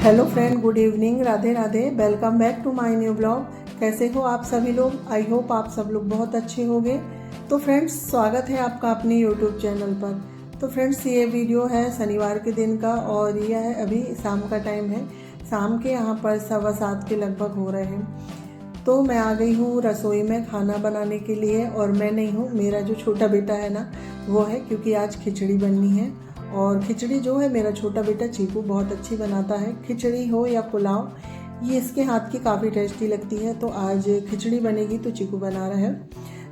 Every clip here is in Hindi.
Hello friend, good evening, Radhe Radhe. Welcome back to my new blog. कैसे हो आप सभी लोग? आई होप आप सब लोग बहुत अच्छे होंगे। तो फ्रेंड्स, स्वागत है आपका अपने यूट्यूब चैनल पर। तो फ्रेंड्स, ये वीडियो है शनिवार के दिन का और यह है अभी शाम का टाइम है। शाम के यहाँ पर 7:15 के लगभग हो रहे हैं। तो मैं आ गई हूँ रसोई में खाना बनाने के लिए। और मैं नहीं हूँ, मेरा जो छोटा बेटा है ना वो है, क्योंकि आज खिचड़ी बननी है। और खिचड़ी जो है मेरा छोटा बेटा चीकू बहुत अच्छी बनाता है। खिचड़ी हो या पुलाव, ये इसके हाथ की काफ़ी टेस्टी लगती है। तो आज खिचड़ी बनेगी तो चीकू बना रहा है।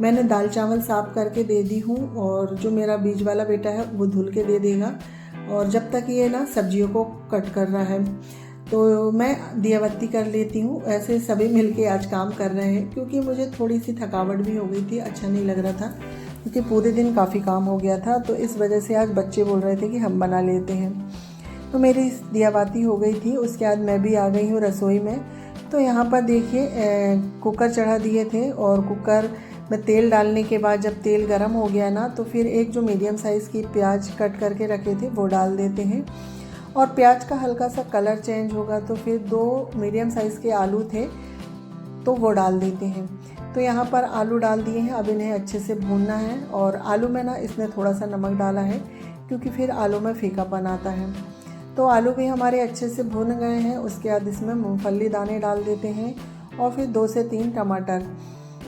मैंने दाल चावल साफ करके दे दी हूँ और जो मेरा बीच वाला बेटा है वो धुल के दे देगा। और जब तक ये ना सब्जियों को कट कर रहा है तो मैं दिया बत्ती कर लेती हूँ। ऐसे सभी मिलके आज काम कर रहे हैं, क्योंकि मुझे थोड़ी सी थकावट भी हो गई थी, अच्छा नहीं लग रहा था, क्योंकि पूरे दिन काफ़ी काम हो गया था। तो इस वजह से आज बच्चे बोल रहे थे कि हम बना लेते हैं। तो मेरी दिया बाती हो गई थी। उसके बाद मैं भी आ गई हूँ रसोई में। तो यहाँ पर देखिए कुकर चढ़ा दिए थे और कुकर में तेल डालने के बाद जब तेल गर्म हो गया ना, तो फिर एक जो मीडियम साइज़ की प्याज कट करके रखे थे वो डाल देते हैं। और प्याज का हल्का सा कलर चेंज होगा तो फिर 2 मीडियम साइज़ के आलू थे तो वो डाल देते हैं। तो यहाँ पर आलू डाल दिए हैं। अब इन्हें अच्छे से भूनना है। और आलू में ना इसमें थोड़ा सा नमक डाला है, क्योंकि फिर आलू में फीकापन आता है। तो आलू भी हमारे अच्छे से भून गए हैं। उसके बाद इसमें मूंगफली दाने डाल देते हैं और फिर 2 से 3 टमाटर।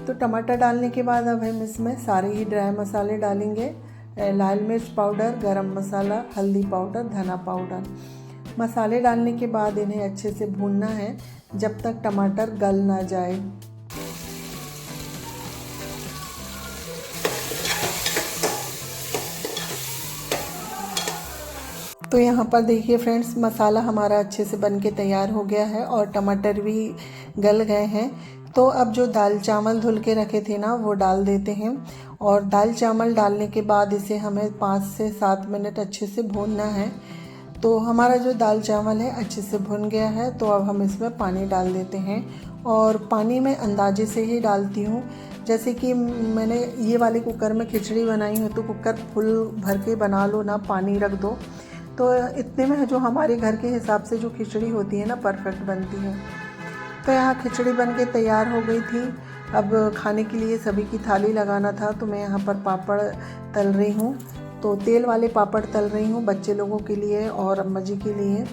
तो टमाटर डालने के बाद अब हम इसमें सारे ही ड्राई मसाले डालेंगे। लाल मिर्च पाउडर, गरम मसाला, हल्दी पाउडर, धना पाउडर। मसाले डालने के बाद इन्हें अच्छे से भूनना है जब तक टमाटर गल ना जाए। तो यहाँ पर देखिए फ्रेंड्स, मसाला हमारा अच्छे से बन के तैयार हो गया है और टमाटर भी गल गए हैं। तो अब जो दाल चावल धुल के रखे थे ना वो डाल देते हैं। और दाल चावल डालने के बाद इसे हमें 5 से 7 मिनट अच्छे से भूनना है। तो हमारा जो दाल चावल है अच्छे से भुन गया है। तो अब हम इसमें पानी डाल देते हैं। और पानी मैं अंदाजे से ही डालती हूँ। जैसे कि मैंने ये वाले कुकर में खिचड़ी बनाई हो तो कुकर फुल भर के बना लो ना, पानी रख दो, तो इतने में जो हमारे घर के हिसाब से जो खिचड़ी होती है ना परफेक्ट बनती है। तो यहाँ खिचड़ी बन के तैयार हो गई थी। अब खाने के लिए सभी की थाली लगाना था, तो मैं यहाँ पर पापड़ तल रही हूँ। तो तेल वाले पापड़ तल रही हूँ बच्चे लोगों के लिए और अम्मा जी के लिए।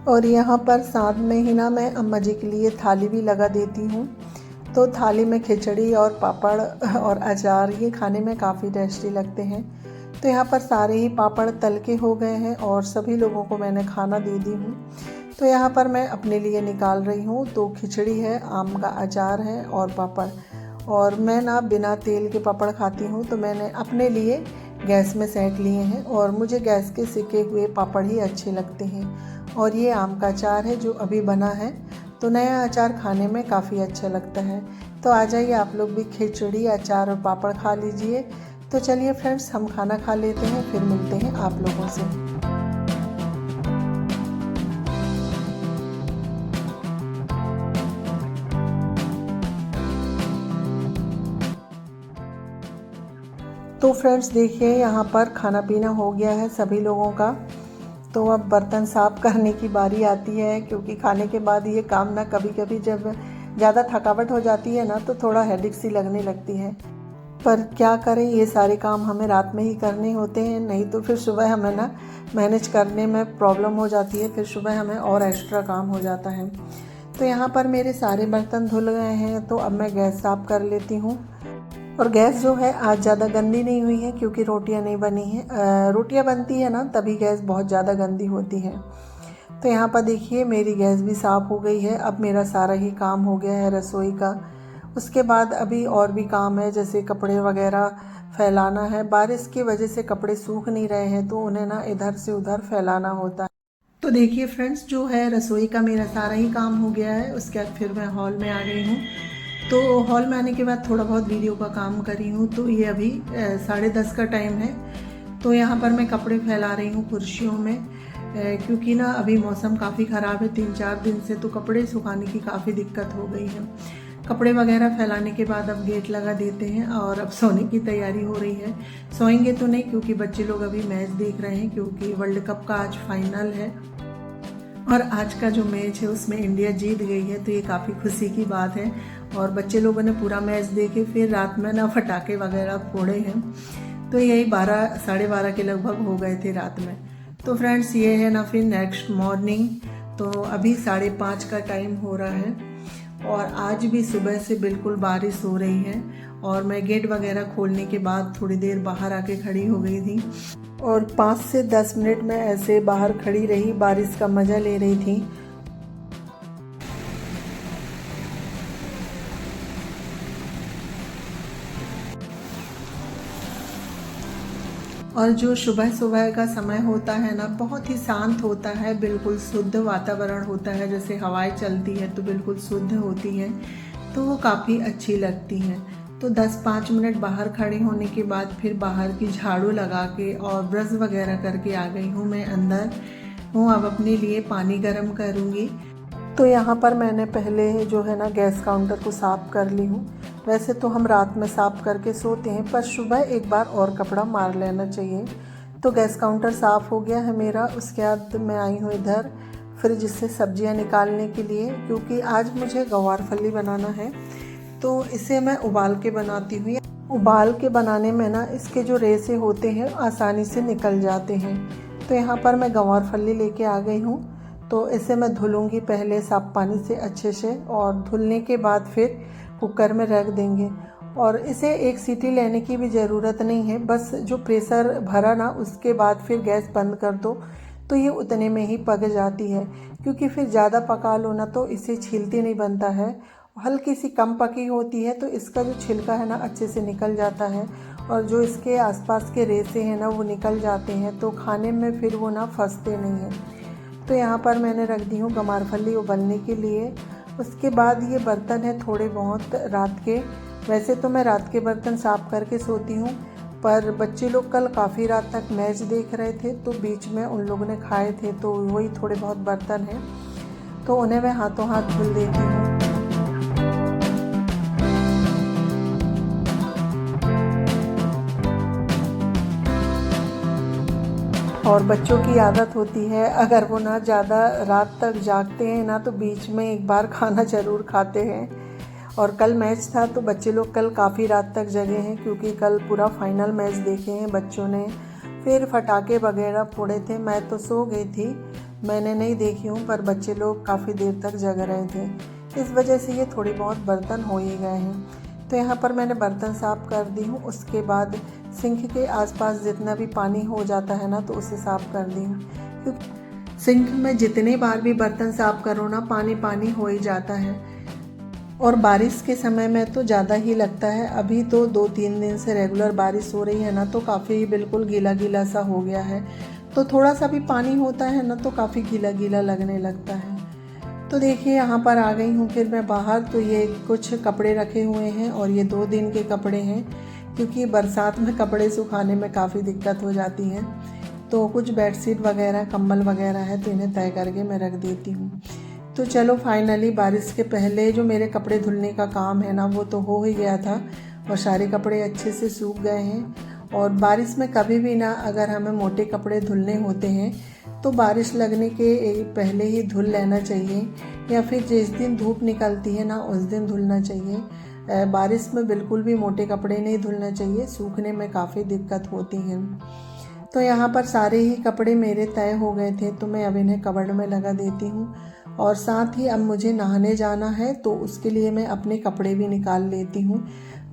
और यहाँ पर साथ में ही ना मैं अम्मा जी के लिए थाली भी लगा देती हूँ। तो थाली में खिचड़ी और पापड़ और अचार, ये खाने में काफ़ी टेस्टी लगते हैं। तो यहाँ पर सारे ही पापड़ तल के हो गए हैं और सभी लोगों को मैंने खाना दे दी हूँ। तो यहाँ पर मैं अपने लिए निकाल रही हूँ। तो खिचड़ी है, आम का अचार है और पापड़। और मैं ना बिना तेल के पापड़ खाती हूँ, तो मैंने अपने लिए गैस में सेंक लिए हैं। और मुझे गैस के सेके हुए पापड़ ही अच्छे लगते हैं। और ये आम का अचार है जो अभी बना है। तो नया अचार खाने में काफ़ी अच्छा लगता है। तो आ जाइए आप लोग भी खिचड़ी, अचार और पापड़ खा लीजिए। तो चलिए फ्रेंड्स, हम खाना खा लेते हैं, फिर मिलते हैं आप लोगों से। तो फ्रेंड्स देखिए, यहाँ पर खाना पीना हो गया है सभी लोगों का। तो अब बर्तन साफ़ करने की बारी आती है, क्योंकि खाने के बाद ये काम ना कभी कभी जब ज़्यादा थकावट हो जाती है ना तो थोड़ा हेडेक सी लगने लगती है। पर क्या करें, ये सारे काम हमें रात में ही करने होते हैं, नहीं तो फिर सुबह हमें ना मैनेज करने में प्रॉब्लम हो जाती है। फिर सुबह हमें और एक्स्ट्रा काम हो जाता है। तो यहाँ पर मेरे सारे बर्तन धुल गए हैं। तो अब मैं गैस साफ़ कर लेती हूँ। और गैस जो है आज ज़्यादा गंदी नहीं हुई है, क्योंकि रोटियां नहीं बनी हैं। रोटियां बनती है ना तभी गैस बहुत ज़्यादा गंदी होती है। तो यहाँ पर देखिए मेरी गैस भी साफ़ हो गई है। अब मेरा सारा ही काम हो गया है रसोई का। उसके बाद अभी और भी काम है, जैसे कपड़े वगैरह फैलाना है। बारिश की वजह से कपड़े सूख नहीं रहे हैं, तो उन्हें ना इधर से उधर फैलाना होता है। तो देखिए फ्रेंड्स, जो है रसोई का मेरा सारा ही काम हो गया है। उसके बाद फिर मैं हॉल में आ गई हूँ। तो हॉल में आने के बाद थोड़ा बहुत वीडियो का काम करी हूँ। तो ये अभी 10:30 का टाइम है। तो यहाँ पर मैं कपड़े फैला रही हूँ कुर्सियों में, क्योंकि ना अभी मौसम काफ़ी ख़राब है 3-4 दिन से। तो कपड़े सुखाने की काफ़ी दिक्कत हो गई है। कपड़े वगैरह फैलाने के बाद अब गेट लगा देते हैं और अब सोने की तैयारी हो रही है। सोएंगे तो नहीं, क्योंकि बच्चे लोग अभी मैच देख रहे हैं, क्योंकि वर्ल्ड कप का आज फाइनल है। और आज का जो मैच है उसमें इंडिया जीत गई है, तो ये काफ़ी खुशी की बात है। और बच्चे लोगों ने पूरा मैच देखे, फिर रात में ना पटाखे वगैरह फोड़े हैं, तो यही 12 साढ़े 12 के लगभग हो गए थे रात में। तो फ्रेंड्स ये है ना फिर नेक्स्ट मॉर्निंग, तो अभी 5:30 का टाइम हो रहा है और आज भी सुबह से बिल्कुल बारिश हो रही है। और मैं गेट वगैरह खोलने के बाद थोड़ी देर बाहर आके खड़ी हो गई थी और 5 से 10 मिनट में ऐसे बाहर खड़ी रही, बारिश का मज़ा ले रही थी। और जो सुबह सुबह का समय होता है ना, बहुत ही शांत होता है, बिल्कुल शुद्ध वातावरण होता है, जैसे हवाएं चलती है तो बिल्कुल शुद्ध होती है, तो वो काफ़ी अच्छी लगती है। तो 10-5 मिनट बाहर खड़े होने के बाद फिर बाहर की झाड़ू लगा के और ब्रश वगैरह करके आ गई हूँ मैं अंदर हूँ। अब अपने लिए पानी गर्म करूँगी। तो यहाँ पर मैंने पहले जो है ना गैस काउंटर को साफ़ कर ली हूँ। वैसे तो हम रात में साफ़ करके सोते हैं, पर सुबह एक बार और कपड़ा मार लेना चाहिए। तो गैस काउंटर साफ़ हो गया है मेरा। उसके बाद मैं आई हूँ इधर फ्रिज से सब्जियाँ निकालने के लिए, क्योंकि आज मुझे गवारफली बनाना है, तो इसे मैं उबाल के बनाती हूँ। उबाल के बनाने में ना इसके जो रेसे होते हैं आसानी से निकल जाते हैं। तो यहाँ पर मैं गवारफली लेके आ गई हूँ, तो इसे मैं धुलूँगी पहले साफ पानी से अच्छे से, और धुलने के बाद फिर कुकर में रख देंगे। और इसे एक सीटी लेने की भी ज़रूरत नहीं है, बस जो प्रेशर भरा ना उसके बाद फिर गैस बंद कर दो, तो ये उतने में ही पक जाती है। क्योंकि फिर ज़्यादा पका लो ना तो इसे छीलती नहीं बनता है। हल्की सी कम पकी होती है तो इसका जो छिलका है ना अच्छे से निकल जाता है, और जो इसके आसपास के रेसे हैं ना वो निकल जाते हैं, तो खाने में फिर वो ना फंसते नहीं हैं। तो यहाँ पर मैंने रख दी हूँ गवारफली उबलने के लिए। उसके बाद ये बर्तन है थोड़े बहुत रात के। वैसे तो मैं रात के बर्तन साफ़ करके सोती हूँ, पर बच्चे लोग कल काफ़ी रात तक मैच देख रहे थे, तो बीच में उन लोगों ने खाए थे, तो वही थोड़े बहुत बर्तन हैं, तो उन्हें मैं हाथों हाथ धुल देती हूँ। और बच्चों की आदत होती है, अगर वो ना ज़्यादा रात तक जागते हैं ना तो बीच में एक बार खाना ज़रूर खाते हैं। और कल मैच था तो बच्चे लोग कल काफ़ी रात तक जगे हैं, क्योंकि कल पूरा फाइनल मैच देखे हैं बच्चों ने। फिर पटाखे वगैरह फोड़े थे। मैं तो सो गई थी, मैंने नहीं देखी हूँ, पर बच्चे लोग काफ़ी देर तक जग रहे थे, इस वजह से ये थोड़ी बहुत बर्तन हो ही गए हैं। तो यहाँ पर मैंने बर्तन साफ़ कर दी हूँ। उसके बाद सिंक के आसपास जितना भी पानी हो जाता है ना तो उसे साफ़ कर दी हूँ, क्योंकि सिंक में जितने बार भी बर्तन साफ़ करो ना पानी पानी हो ही जाता है। और बारिश के समय में तो ज़्यादा ही लगता है। अभी तो 2-3 दिन से रेगुलर बारिश हो रही है ना, तो काफ़ी बिल्कुल गीला गीला सा हो गया है, तो थोड़ा सा भी पानी होता है ना तो काफ़ी गीला गीला लगने लगता है। तो देखिए यहाँ पर आ गई हूँ फिर मैं बाहर। तो ये कुछ कपड़े रखे हुए हैं और ये 2 दिन के कपड़े हैं, क्योंकि बरसात में कपड़े सुखाने में काफ़ी दिक्कत हो जाती है। तो कुछ बेडशीट वगैरह कंबल वगैरह है, तो इन्हें तय करके मैं रख देती हूँ। तो चलो फाइनली बारिश के पहले जो मेरे कपड़े धुलने का काम है ना वो तो हो ही गया था, और सारे कपड़े अच्छे से सूख गए हैं। और बारिश में कभी भी ना अगर हमें मोटे कपड़े धुलने होते हैं तो बारिश लगने के पहले ही धुल लेना चाहिए, या फिर जिस दिन धूप निकलती है ना उस दिन धुलना चाहिए। बारिश में बिल्कुल भी मोटे कपड़े नहीं धुलना चाहिए, सूखने में काफ़ी दिक्कत होती है। तो यहाँ पर सारे ही कपड़े मेरे तय हो गए थे, तो मैं अब इन्हें कबर्ड में लगा देती हूँ। और साथ ही अब मुझे नहाने जाना है, तो उसके लिए मैं अपने कपड़े भी निकाल लेती हूँ।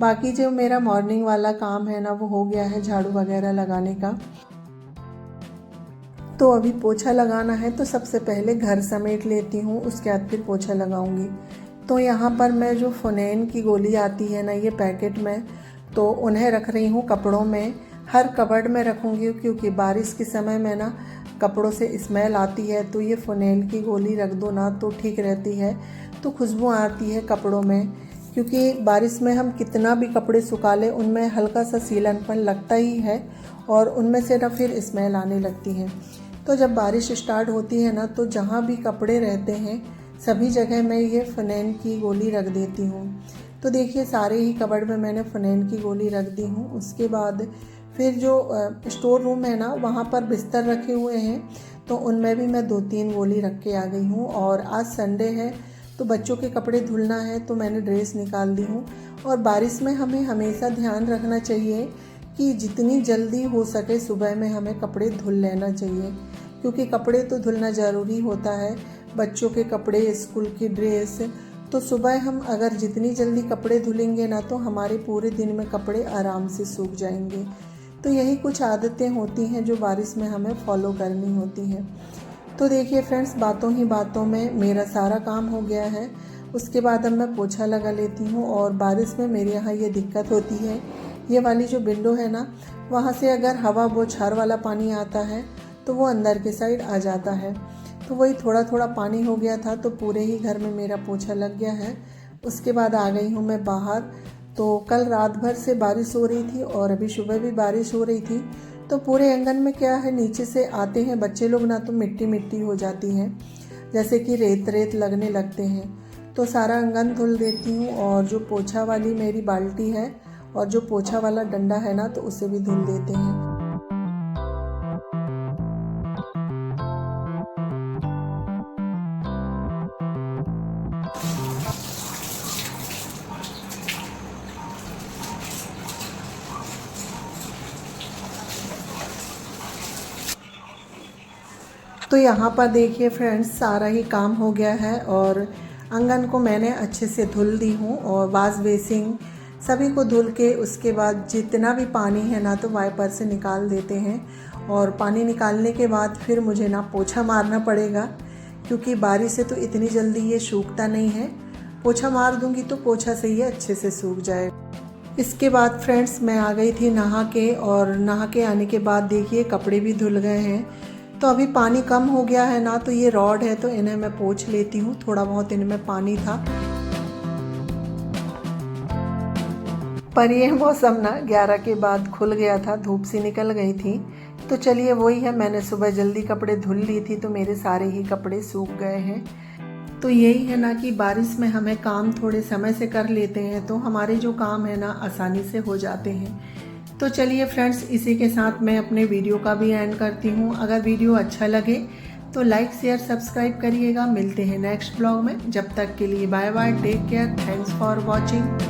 बाकी जो मेरा मॉर्निंग वाला काम है ना वो हो गया है, झाड़ू वगैरह लगाने का। तो अभी पोछा लगाना है, तो सबसे पहले घर समेट लेती हूँ, उसके बाद फिर पोछा लगाऊंगी। तो यहाँ पर मैं जो फ़िनाइल की गोली आती है ना ये पैकेट में, तो उन्हें रख रही हूँ कपड़ों में। हर कबर्ड में रखूँगी, क्योंकि बारिश के समय में ना कपड़ों से स्मेल आती है, तो ये फ़िनाइल की गोली रख दो ना तो ठीक रहती है, तो खुशबू आती है कपड़ों में। क्योंकि बारिश में हम कितना भी कपड़े सुखा लें उनमें हल्का सा सीलनपन लगता ही है, और उनमें से ना फिर स्मेल आने लगती है। तो जब बारिश स्टार्ट होती है ना तो जहाँ भी कपड़े रहते हैं सभी जगह मैं ये फ़िनाइल की गोली रख देती हूँ। तो देखिए सारे ही कबर्ड में मैंने फिनाइन की गोली रख दी हूँ। उसके बाद फिर जो स्टोर रूम है ना, वहाँ पर बिस्तर रखे हुए हैं, तो उनमें भी मैं 2-3 गोली रख के आ गई हूँ। और आज संडे है तो बच्चों के कपड़े धुलना है, तो मैंने ड्रेस निकाल दी हूँ। और बारिश में हमें हमेशा ध्यान रखना चाहिए कि जितनी जल्दी हो सके सुबह में हमें कपड़े धुल लेना चाहिए, क्योंकि कपड़े तो धुलना ज़रूरी होता है। बच्चों के कपड़े, स्कूल की ड्रेस, तो सुबह हम अगर जितनी जल्दी कपड़े धुलेंगे ना, तो हमारे पूरे दिन में कपड़े आराम से सूख जाएंगे। तो यही कुछ आदतें होती हैं जो बारिश में हमें फॉलो करनी होती हैं। तो देखिए फ्रेंड्स, बातों ही बातों में मेरा सारा काम हो गया है। उसके बाद अब मैं पोछा लगा लेती हूँ। और बारिश में मेरे यहाँ ये दिक्कत होती है, ये वाली जो विंडो है ना, वहाँ से अगर हवा बौछार वाला पानी आता है तो वो अंदर के साइड आ जाता है। तो वही थोड़ा थोड़ा पानी हो गया था, तो पूरे ही घर में मेरा पोछा लग गया है। उसके बाद आ गई हूँ मैं बाहर। तो कल रात भर से बारिश हो रही थी और अभी सुबह भी बारिश हो रही थी। तो पूरे आंगन में क्या है, नीचे से आते हैं बच्चे लोग ना, तो मिट्टी मिट्टी हो जाती है, जैसे कि रेत रेत लगने लगते हैं। तो सारा आंगन धुल देती हूँ। और जो पोछा वाली मेरी बाल्टी है और जो पोछा वाला डंडा है ना, तो उसे भी धुल देते हैं। तो यहाँ पर देखिए फ्रेंड्स, सारा ही काम हो गया है और आंगन को मैंने अच्छे से धुल दी हूँ। और वाश बेसिन सभी को धुल के उसके बाद जितना भी पानी है ना, तो वाइपर से निकाल देते हैं। और पानी निकालने के बाद फिर मुझे ना पोछा मारना पड़ेगा, क्योंकि बारिश से तो इतनी जल्दी ये सूखता नहीं है। पोछा मार दूँगी तो पोछा से ये अच्छे से सूख जाएगा। इसके बाद फ्रेंड्स, मैं आ गई थी नहा के। और नहा के आने के बाद देखिए कपड़े भी धुल गए हैं। तो अभी पानी कम हो गया है ना, तो ये रॉड है तो इन्हें मैं पोंछ लेती हूँ। थोड़ा बहुत इनमें पानी था, पर ये मौसम ना 11 के बाद खुल गया था, धूप सी निकल गई थी। तो चलिए वही है, मैंने सुबह जल्दी कपड़े धुल ली थी, तो मेरे सारे ही कपड़े सूख गए हैं। तो यही है ना कि बारिश में हमें काम थोड़े समय से कर लेते हैं तो हमारे जो काम है ना आसानी से हो जाते हैं। तो चलिए फ्रेंड्स, इसी के साथ मैं अपने वीडियो का भी एंड करती हूँ। अगर वीडियो अच्छा लगे तो लाइक शेयर सब्सक्राइब करिएगा। मिलते हैं नेक्स्ट ब्लॉग में, जब तक के लिए bye bye, take care, thanks for watching.